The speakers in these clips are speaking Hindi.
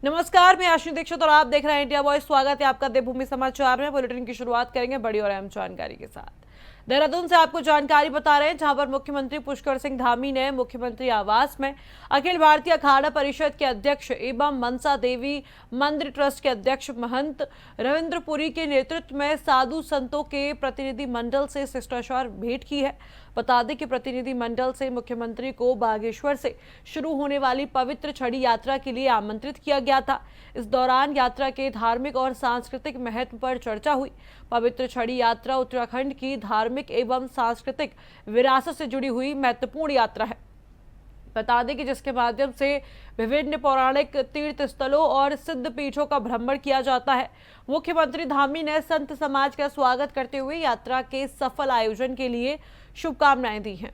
नमस्कार, मैं आश्विनी दीक्षित और आप देख रहे हैं इंडिया वॉइस। स्वागत है आपका देवभूमि समाचार में। बुलेटिन की शुरुआत करेंगे बड़ी और अहम जानकारी के साथ। देहरादून से आपको जानकारी बता रहे हैं, जहां पर मुख्यमंत्री पुष्कर सिंह धामी ने मुख्यमंत्री आवास में अखिल भारतीय अखाड़ा परिषद के अध्यक्ष एवं मनसा देवी मंदिर ट्रस्ट के अध्यक्ष महंत रविंद्रपुरी के नेतृत्व में साधु संतों के प्रतिनिधि मंडल से शिष्टाचार भेंट की है। बता दें कि प्रतिनिधि मंडल से मुख्यमंत्री को बागेश्वर से शुरू होने वाली पवित्र छड़ी यात्रा के लिए आमंत्रित किया गया था। इस दौरान यात्रा के धार्मिक और सांस्कृतिक महत्व पर चर्चा हुई। पवित्र छड़ी यात्रा उत्तराखंड की धार्मिक एवं सांस्कृतिक विरासत से जुड़ी हुई महत्वपूर्ण यात्रा है। बता दें कि जिसके माध्यम से विभिन्न पौराणिक तीर्थ स्थलों और सिद्ध पीठों का भ्रमण किया जाता है। मुख्यमंत्री धामी ने संत समाज का स्वागत करते हुए यात्रा के सफल आयोजन के लिए शुभकामनाएं दी हैं।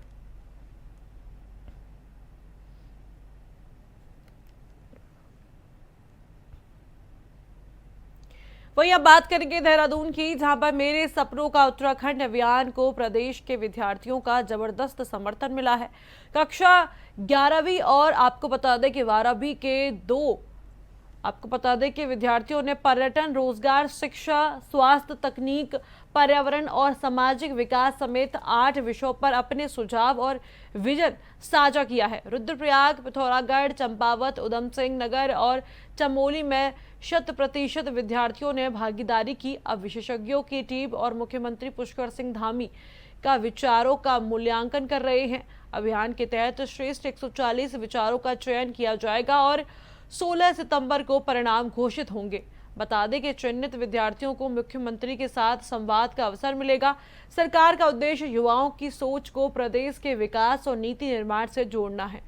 वही अब बात करेंगे देहरादून की, जहां पर मेरे सपनों का उत्तराखंड अभियान को प्रदेश के विद्यार्थियों का जबरदस्त समर्थन मिला है। कक्षा 11वीं और आपको बता दें कि 12वीं के विद्यार्थियों ने पर्यटन, रोजगार, शिक्षा, स्वास्थ्य, तकनीक, पर्यावरण और सामाजिक विकास समेत 8 विषयों पर अपने सुझाव और विजन साझा किया है। रुद्रप्रयाग, पिथौरागढ़, चंपावत, उधम सिंह नगर और चमोली में 100% विद्यार्थियों ने भागीदारी की। अब विशेषज्ञों की टीम और मुख्यमंत्री पुष्कर सिंह धामी का विचारों का मूल्यांकन कर रहे हैं। अभियान के तहत श्रेष्ठ 140 विचारों का चयन किया जाएगा और 16 सितंबर को परिणाम घोषित होंगे। बता दें कि चयनित विद्यार्थियों को मुख्यमंत्री के साथ संवाद का अवसर मिलेगा। सरकार का उद्देश्य युवाओं की सोच को प्रदेश के विकास और नीति निर्माण से जोड़ना है।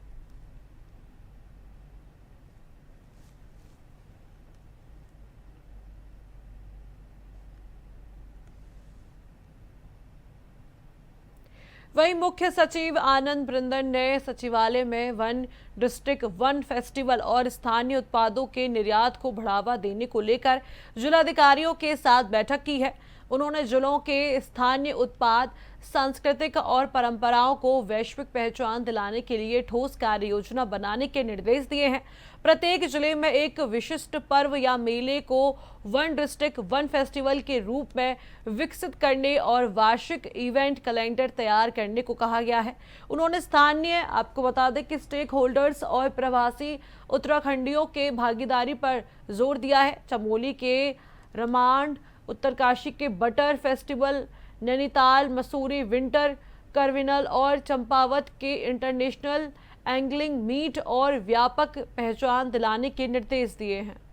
वहीं मुख्य सचिव आनंद बृंदन ने सचिवालय में वन डिस्ट्रिक्ट वन फेस्टिवल और स्थानीय उत्पादों के निर्यात को बढ़ावा देने को लेकर जिलाधिकारियों के साथ बैठक की है। उन्होंने जिलों के स्थानीय उत्पाद, सांस्कृतिक और परंपराओं को वैश्विक पहचान दिलाने के लिए ठोस कार्य योजना बनाने के निर्देश दिए हैं। प्रत्येक जिले में एक विशिष्ट पर्व या मेले को वन डिस्ट्रिक्ट वन फेस्टिवल के रूप में विकसित करने और वार्षिक इवेंट कैलेंडर तैयार करने को कहा गया है। उन्होंने स्थानीय, आपको बता दें कि स्टेक होल्डर्स और प्रवासी उत्तराखंडियों के भागीदारी पर जोर दिया है। चमोली के रमांड, उत्तरकाशी के butter festival, Nainital Mussoorie winter carnival और चंपावत के इंटरनेशनल एंगलिंग मीट और व्यापक पहचान दिलाने के निर्देश दिए हैं।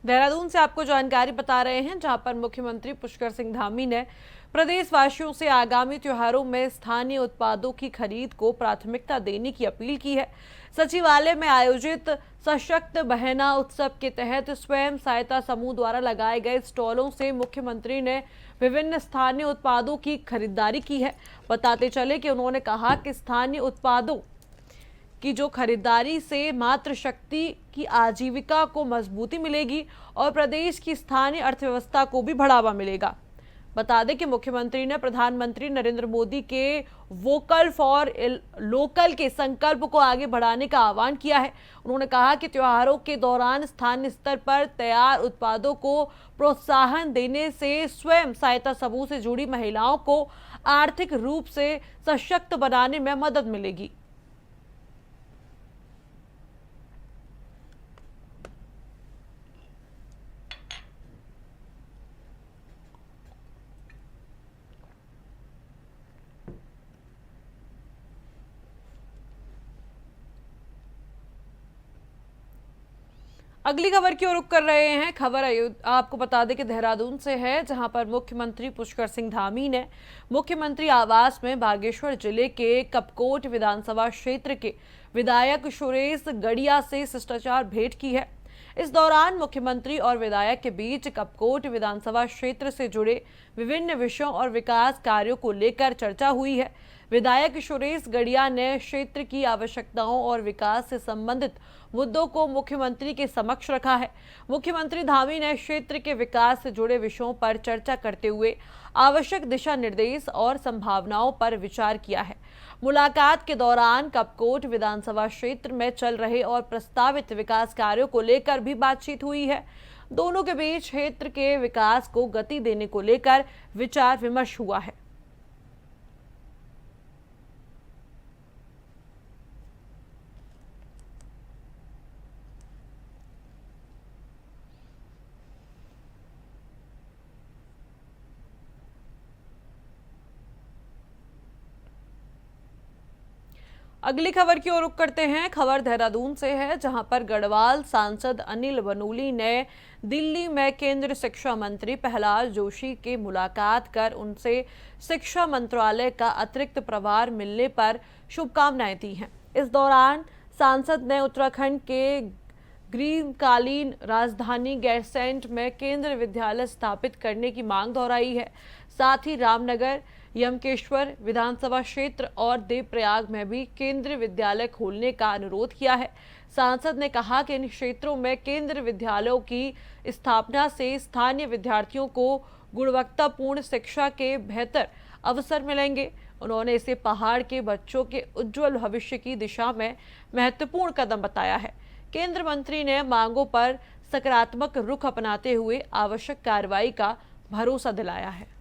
देहरादून से आपको जानकारी बता रहे हैं, जहां पर मुख्यमंत्री पुष्कर सिंह धामी ने प्रदेशवासियों से आगामी त्योहारों में स्थानीय उत्पादों की खरीद को प्राथमिकता देने की अपील की है। सचिवालय में आयोजित सशक्त बहना उत्सव के तहत स्वयं सहायता समूह द्वारा लगाए गए स्टॉलों से मुख्यमंत्री ने विभिन्न स्थानीय उत्पादों की खरीदारी की है। बताते चले कि उन्होंने कहा कि स्थानीय उत्पादों की जो खरीदारी से मातृशक्ति की आजीविका को मजबूती मिलेगी और प्रदेश की स्थानीय अर्थव्यवस्था को भी बढ़ावा मिलेगा। बता दें कि मुख्यमंत्री ने प्रधानमंत्री नरेंद्र मोदी के वोकल फॉर लोकल के संकल्प को आगे बढ़ाने का आह्वान किया है। उन्होंने कहा कि त्योहारों के दौरान स्थानीय स्तर पर तैयार उत्पादों को प्रोत्साहन देने से स्वयं सहायता समूह से जुड़ी महिलाओं को आर्थिक रूप से सशक्त बनाने में मदद मिलेगी। अगली खबर की ओर रुख कर रहे हैं। खबर आपको बता दें कि देहरादून से है, जहां पर मुख्यमंत्री पुष्कर सिंह धामी ने मुख्यमंत्री आवास में बागेश्वर जिले के कपकोट विधानसभा क्षेत्र के विधायक सुरेश गड़िया से शिष्टाचार भेंट की है। इस दौरान मुख्यमंत्री और विधायक के बीच कपकोट विधानसभा क्षेत्र से जुड़े विभिन्न विषयों और विकास कार्यों को लेकर चर्चा हुई है। विधायक सुरेश गड़िया ने क्षेत्र की आवश्यकताओं और विकास से संबंधित मुद्दों को मुख्यमंत्री के समक्ष रखा है। मुख्यमंत्री धामी ने क्षेत्र के विकास से जुड़े विषयों पर चर्चा करते हुए आवश्यक दिशा निर्देश और संभावनाओं पर विचार किया है। मुलाकात के दौरान कपकोट विधानसभा क्षेत्र में चल रहे और प्रस्तावित विकास कार्यों को लेकर भी बातचीत हुई है। दोनों के बीच क्षेत्र के विकास को गति देने को लेकर विचार विमर्श हुआ है। अगली खबर की ओर रुख करते हैं। खबर देहरादून से है, जहां पर गढ़वाल सांसद अनिल बनूली ने दिल्ली में केंद्रीय शिक्षा मंत्री प्रहलाद जोशी की मुलाकात कर उनसे शिक्षा मंत्रालय का अतिरिक्त प्रभार मिलने पर शुभकामनाएं दी हैं। इस दौरान सांसद ने उत्तराखंड के ग्रीष्मकालीन राजधानी गैरसैंण में केंद्रीय विद्यालय स्थापित करने की मांग दोहराई है। साथ ही रामनगर, यमकेश्वर विधानसभा क्षेत्र और देवप्रयाग में भी केंद्रीय विद्यालय खोलने का अनुरोध किया है। सांसद ने कहा कि इन क्षेत्रों में केंद्रीय विद्यालयों की स्थापना से स्थानीय विद्यार्थियों को गुणवत्तापूर्ण शिक्षा के बेहतर अवसर मिलेंगे। उन्होंने इसे पहाड़ के बच्चों के उज्जवल भविष्य की दिशा में महत्वपूर्ण कदम बताया है। केंद्रीय मंत्री ने मांगों पर सकारात्मक रुख अपनाते हुए आवश्यक कार्रवाई का भरोसा दिलाया है।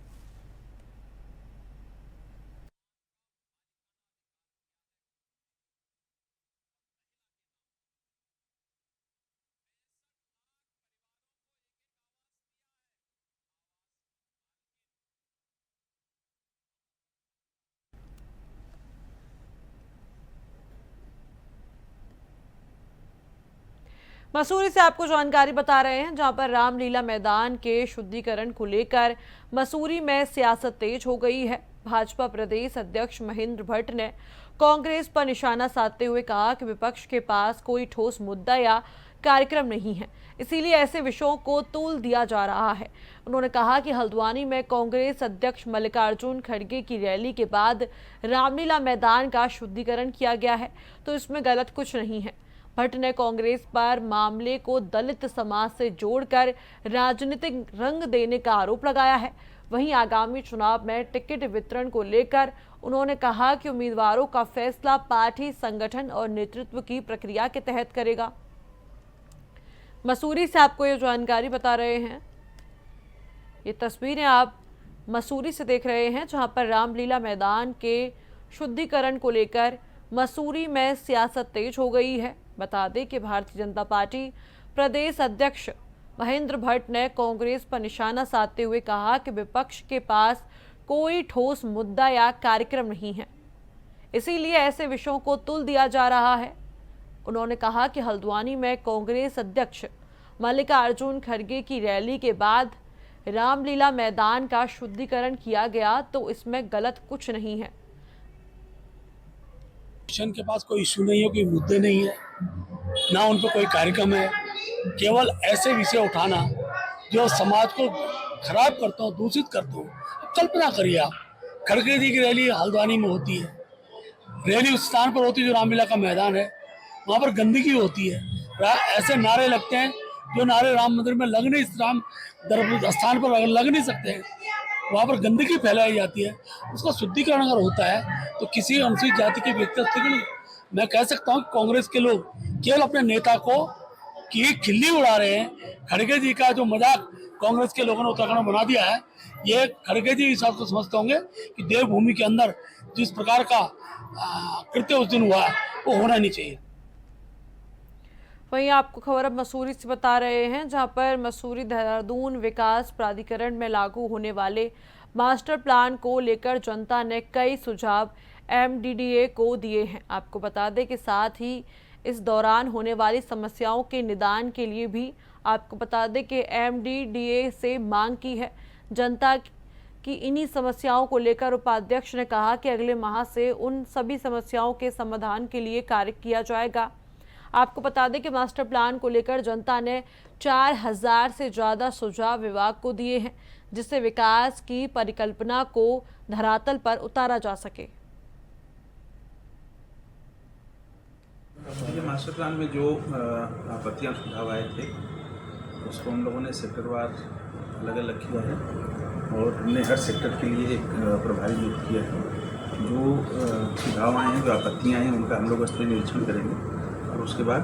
मसूरी से आपको जानकारी बता रहे हैं, जहां पर रामलीला मैदान के शुद्धिकरण को लेकर मसूरी में सियासत तेज हो गई है। भाजपा प्रदेश अध्यक्ष महेंद्र भट्ट ने कांग्रेस पर निशाना साधते हुए कहा कि विपक्ष के पास कोई ठोस मुद्दा या कार्यक्रम नहीं है, इसीलिए ऐसे विषयों को तूल दिया जा रहा है। उन्होंने कहा कि हल्द्वानी में कांग्रेस अध्यक्ष मल्लिकार्जुन खड़गे की रैली के बाद रामलीला मैदान का शुद्धिकरण किया गया है, तो इसमें गलत कुछ नहीं है। भट्ट ने कांग्रेस पर मामले को दलित समाज से जोड़कर राजनीतिक रंग देने का आरोप लगाया है। वहीं आगामी चुनाव में टिकट वितरण को लेकर उन्होंने कहा कि उम्मीदवारों का फैसला पार्टी संगठन और नेतृत्व की प्रक्रिया के तहत करेगा। मसूरी से आपको ये जानकारी बता रहे हैं। ये तस्वीरें आप मसूरी से देख रहे हैं, जहां पर रामलीला मैदान के शुद्धिकरण को लेकर मसूरी में सियासत तेज हो गई है। बता दें कि भारतीय जनता पार्टी प्रदेश अध्यक्ष महेंद्र भट्ट ने कांग्रेस पर निशाना साधते हुए कहा कि विपक्ष के पास कोई ठोस मुद्दा या कार्यक्रम नहीं है, इसीलिए ऐसे विषयों को तुल दिया जा रहा है। उन्होंने कहा कि हल्द्वानी में कांग्रेस अध्यक्ष मल्लिकार्जुन खड़गे की रैली के बाद रामलीला मैदान का शुद्धिकरण किया गया, तो इसमें गलत कुछ नहीं है। के पास कोई इशू नहीं है, कोई मुद्दे नहीं है, ना उन पर कोई कार्यक्रम है। केवल ऐसे विषय उठाना जो समाज को खराब करता हो, दूषित करता हो। कल्पना करिए आप, खड़गे जी की रैली हल्द्वानी में होती है, रैली उस स्थान पर होती है जो रामलीला का मैदान है, वहाँ पर गंदगी होती है, ऐसे नारे लगते हैं जो नारे राम मंदिर में लग नहीं, राम स्थान पर लग नहीं सकते हैं, वहाँ पर गंदगी फैलाई जाती है। उसका शुद्धिकरण अगर होता है तो किसी अनुसूचित जाति के व्यक्ति, मैं कह सकता हूँ कांग्रेस के लोग केवल अपने नेता को की खिल्ली उड़ा रहे हैं। खड़गे जी का जो मजाक कांग्रेस के लोगों ने उत्तराखंड में बना दिया है, ये खड़गे जी इस बात को समझते होंगे कि देवभूमि के अंदर जिस प्रकार का कृत्य उस दिन हुआ है वो होना नहीं चाहिए। वहीं आपको खबर अब मसूरी से बता रहे हैं, जहां पर मसूरी देहरादून विकास प्राधिकरण में लागू होने वाले मास्टर प्लान को लेकर जनता ने कई सुझाव एमडीडीए को दिए हैं। आपको बता दें कि साथ ही इस दौरान होने वाली समस्याओं के निदान के लिए भी आपको बता दें कि एमडीडीए से मांग की है। जनता की इन्हीं समस्याओं को लेकर उपाध्यक्ष ने कहा कि अगले माह से उन सभी समस्याओं के समाधान के लिए कार्य किया जाएगा। आपको बता दें कि मास्टर प्लान को लेकर जनता ने 4000 से ज़्यादा सुझाव विभाग को दिए हैं, जिससे विकास की परिकल्पना को धरातल पर उतारा जा सके। ये मास्टर प्लान में जो आपत्तियाँ सुझाव आए थे उसको हम लोगों ने सेक्टरवार अलग अलग किया है और हमने हर सेक्टर के लिए एक प्रभारी नियुक्त किया है। जो सुझाव आए हैं, जो आपत्तियाँ हैं, उनका हम लोग स्थलीय निरीक्षण करेंगे और उसके बाद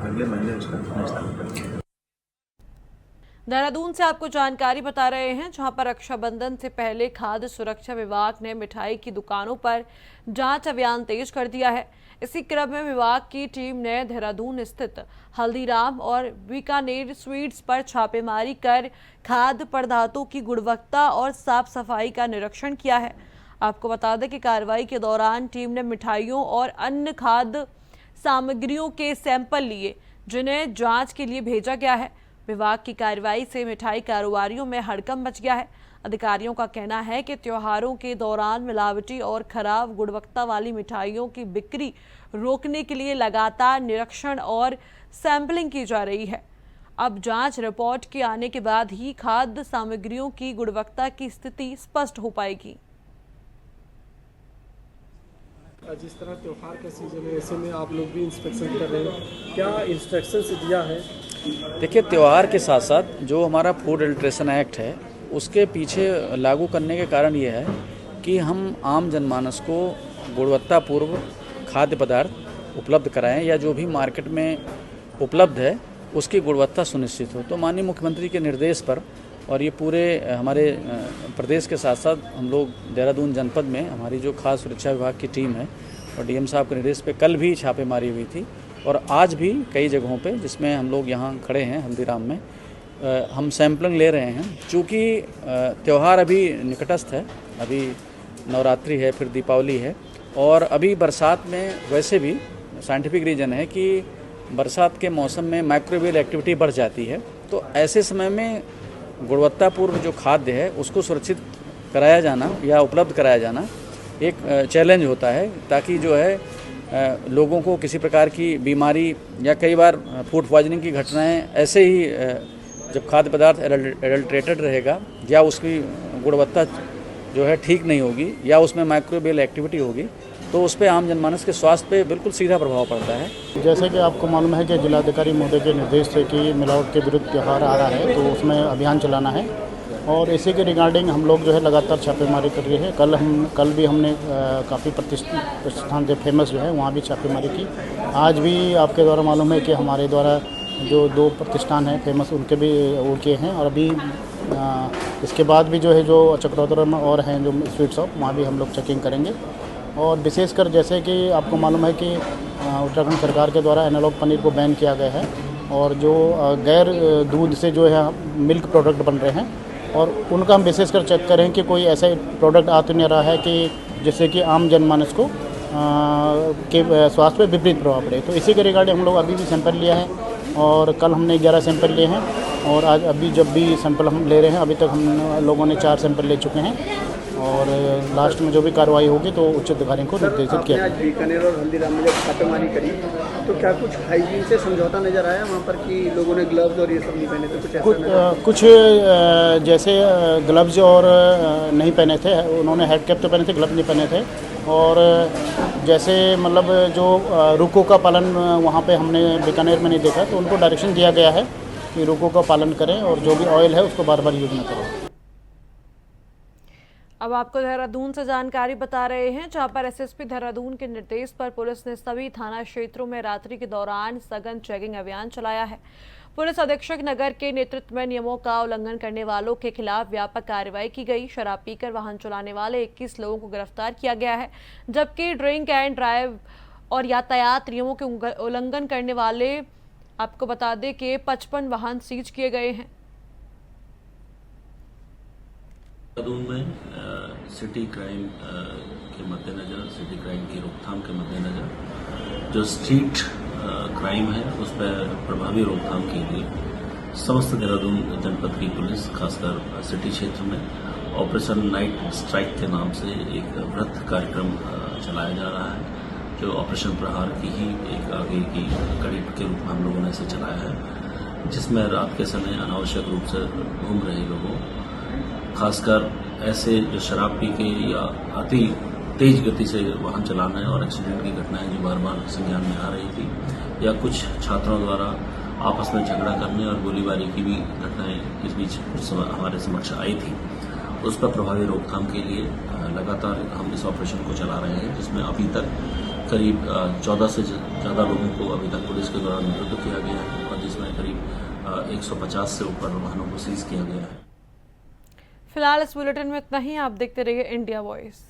अगले महीने उसका निस्तारण करेंगे। देहरादून से आपको जानकारी बता रहे हैं, जहां पर रक्षाबंधन से पहले खाद्य सुरक्षा विभाग ने मिठाई की दुकानों पर जांच अभियान तेज कर दिया है। इसी क्रम में विभाग की टीम ने देहरादून स्थित हल्दीराम और बीकानेर स्वीट्स पर छापेमारी कर खाद्य पदार्थों की गुणवत्ता और साफ सफाई का निरीक्षण किया है। आपको बता दें कि कार्रवाई के दौरान टीम ने मिठाइयों और अन्य खाद्य सामग्रियों के सैंपल लिए, जिन्हें जांच के लिए भेजा गया है। विभाग की कार्रवाई से मिठाई कारोबारियों में हड़कंप मच गया है। अधिकारियों का कहना है कि त्योहारों के दौरान मिलावटी और खराब गुणवत्ता वाली मिठाइयों की बिक्री रोकने के लिए लगातार निरीक्षण और सैंपलिंग की जा रही है। अब जांच रिपोर्ट के आने के बाद ही खाद्य सामग्रियों की गुणवत्ता की स्थिति स्पष्ट हो पाएगी। जिस तरह त्यौहार का सीजन है, ऐसे में आप लोग भी इंस्पेक्शन कर रहे हैं, क्या इंस्ट्रक्शन दिया है? देखिए, त्यौहार के साथ साथ जो हमारा फूड एडल्ट्रेशन एक्ट है उसके पीछे लागू करने के कारण ये है कि हम आम जनमानस को गुणवत्तापूर्व खाद्य पदार्थ उपलब्ध कराएं या जो भी मार्केट में उपलब्ध है उसकी गुणवत्ता सुनिश्चित हो। तो माननीय मुख्यमंत्री के निर्देश पर और ये पूरे हमारे प्रदेश के साथ साथ हम लोग देहरादून जनपद में हमारी जो खाद्य सुरक्षा विभाग की टीम है और डीएम साहब के निर्देश पे कल भी छापेमारी हुई थी और आज भी कई जगहों पे, जिसमें हम लोग यहाँ खड़े हैं हल्दीराम में, हम सैंपलिंग ले रहे हैं। चूँकि त्यौहार अभी निकटस्थ है, अभी नवरात्रि है, फिर दीपावली है और अभी बरसात में वैसे भी साइंटिफिक रीज़न है कि बरसात के मौसम में माइक्रोबियल एक्टिविटी बढ़ जाती है। तो ऐसे समय में गुणवत्तापूर्व जो खाद्य है उसको सुरक्षित कराया जाना या उपलब्ध कराया जाना एक चैलेंज होता है, ताकि जो है लोगों को किसी प्रकार की बीमारी या कई बार फूड पॉइजनिंग की घटनाएं ऐसे ही जब खाद्य पदार्थ एडल्ट्रेटेड रहेगा या उसकी गुणवत्ता जो है ठीक नहीं होगी या उसमें माइक्रोबियल एक्टिविटी होगी तो उस पर आम जनमानस के स्वास्थ्य पे बिल्कुल सीधा प्रभाव पड़ता है। जैसे कि आपको मालूम है कि जिलाधिकारी महोदय के निर्देश से कि मिलावट के विरुद्ध त्यौहार आ रहा है तो उसमें अभियान चलाना है और इसी के रिगार्डिंग हम लोग जो है लगातार छापेमारी कर रहे हैं। कल भी हमने काफ़ी प्रतिष्ठान जो फेमस जो है वहाँ भी छापेमारी की। आज भी आपके द्वारा मालूम है कि हमारे द्वारा जो 2 प्रतिष्ठान हैं फेमस उनके भी वो किए हैं और अभी इसके बाद भी जो है जो चक्रधर में और हैं जो स्वीट शॉप वहाँ भी हम लोग चेकिंग करेंगे। और विशेषकर जैसे कि आपको मालूम है कि उत्तराखंड सरकार के द्वारा एनालॉग पनीर को बैन किया गया है और जो गैर दूध से जो है मिल्क प्रोडक्ट बन रहे हैं और उनका हम विशेषकर चेक करें कि कोई ऐसा प्रोडक्ट आ तो नहीं रहा है कि जिससे कि आम जनमानस को के स्वास्थ्य पर विपरीत प्रभाव पड़े। तो इसी के रिगार्डिंग हम लोग अभी भी सैंपल लिया है और कल हमने 11 सैंपल लिए हैं और आज अभी जब भी सैंपल हम ले रहे हैं, अभी तक हम लोगों ने 4 सैंपल ले चुके हैं और लास्ट में जो भी कार्रवाई होगी तो उच्च अधिकारियों को निर्देशित किया। आज बीकानेर और हल्दीराम में जब छापेमारी करी तो क्या कुछ हाइजीन से समझौता नजर आया वहाँ पर कि लोगों ने ग्लव्स और ये सब नहीं पहने थे? कुछ जैसे ग्लव्स और नहीं पहने थे, उन्होंने हेड कैप तो पहने थे, ग्लव्स नहीं पहने थे। और जैसे मतलब जो रुको का पालन वहाँ पे हमने बीकानेर में नहीं देखा तो उनको डायरेक्शन दिया गया है कि रुको का पालन करें और जो भी ऑयल है उसको बार बार यूज न करें। अब आपको देहरादून से जानकारी बता रहे हैं, जहां पर एसएसपी देहरादून के निर्देश पर पुलिस ने सभी थाना क्षेत्रों में रात्रि के दौरान सघन चेकिंग अभियान चलाया है। पुलिस अधीक्षक नगर के नेतृत्व में नियमों का उल्लंघन करने वालों के खिलाफ व्यापक कार्रवाई की गई। शराब पीकर वाहन चलाने वाले 21 लोगों को गिरफ्तार किया गया है, जबकि ड्रिंक एंड ड्राइव और यातायात नियमों के उल्लंघन करने वाले आपको बता दें कि 55 वाहन सीज किए गए हैं। देहरादून में सिटी क्राइम के मद्देनज़र, सिटी क्राइम की रोकथाम के मद्देनज़र जो स्ट्रीट क्राइम है उस पर प्रभावी रोकथाम के लिए समस्त देहरादून जनपद की पुलिस, खासकर सिटी क्षेत्र में ऑपरेशन नाइट स्ट्राइक के नाम से एक वृहत कार्यक्रम चलाया जा रहा है, जो ऑपरेशन प्रहार की ही एक आगे की कड़ी के रूप में हम लोगों ने इसे चलाया है, जिसमें रात के समय अनावश्यक रूप से घूम रहे लोगों, खासकर ऐसे जो शराब पी के या अति तेज गति से वाहन चलाना और एक्सीडेंट की घटनाएं जो बार बार संज्ञान में आ रही थी, या कुछ छात्रों द्वारा आपस में झगड़ा करने और गोलीबारी की भी घटनाएं इस बीच हमारे समक्ष आई थी। उस पर प्रभावी रोकथाम के लिए लगातार हम इस ऑपरेशन को चला रहे हैं, जिसमें अभी तक करीब 14 से ज़्यादा लोगों को अभी तक पुलिस के द्वारा निरुद्ध किया गया है और जिसमें करीब 150 से ऊपर वाहनों को सीज किया गया है। फिलहाल इस बुलेटिन में इतना ही। आप देखते रहिए इंडिया वॉइस।